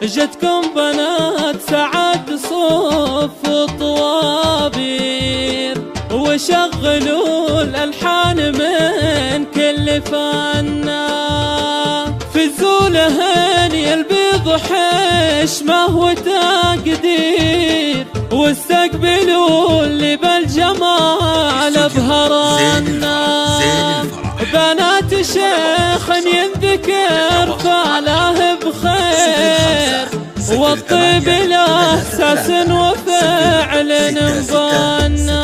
جتكم بنات سعد صوف طوابير، وشغلوا الألحان من كل فنا، فزولهن البيض حشمه وتقدير، واستقبلوا اللي بالجمال أبهرنا. بنات شيخ ينذكر فعله بخير، والطيب له أساس وفعل مبنى.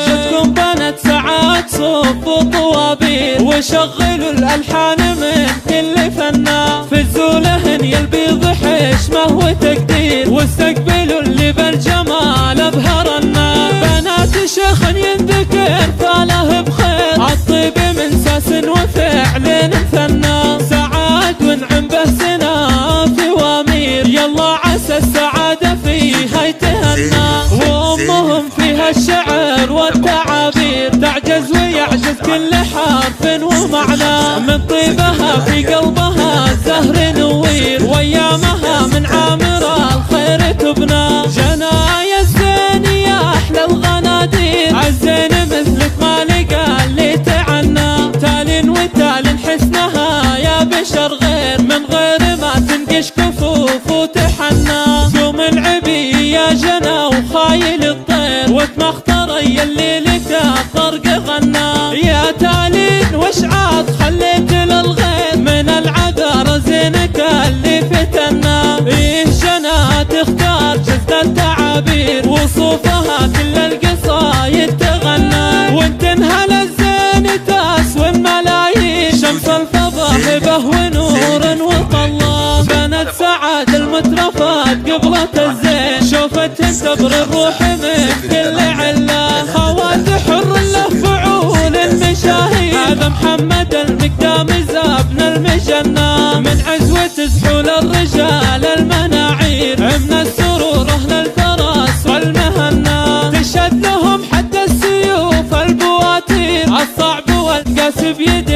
جتكم بنات سعد صوف وطوابير، وشغلوا الألحان من كل فنا، فزولهن البيض حشمه وتقدير، واستقبلوا اللي بالجمال أبهرنا. بنات شيخ ينذكر فعله بخير، عالطيب من ساس وفعل مثنى، سعاد ونعم به سنا في وامير، يلا عسى السعادة فيها يتهنى. وأمهم فيها الشعر والتعابير، تعجز ويعجز كل حرف ومعنى، من طيبها في قلبها الزهر نوير، وأيامها من عامر الخير تبنى. جنايا الزين يا أحلى الغنادير، عالزين مثلك ما لقى اللي تعنى، تال وتال حسنها يا بشر غير، من غير ما تنقش كفوف وتحنى. قوم العبي يا جنا وخايل الطير، وتمختر اللي لك الطرق غنى. يا تالين وشعاط خليت للغير، من العذر زينك اللي فتنا. إيه جنا تختار جزد التعابير، وصوفها كل القصايد تغنى، وانت انهل الزين تسوى الملايين، شمس الفضاء هبه ونور وطلا. بنات سعد المترفات قبلة الزين، شوفتهن تبري الروح من كل علا، خوات حر له فعول المشاهير، هذا محمد المقدام زابن المجنة، من عزوة زحول الرجال المناعير، عمن السرور أهل الفرس والمهنة، تشهد لهم حتى السيوف البواتير، الصعب والقاس بيد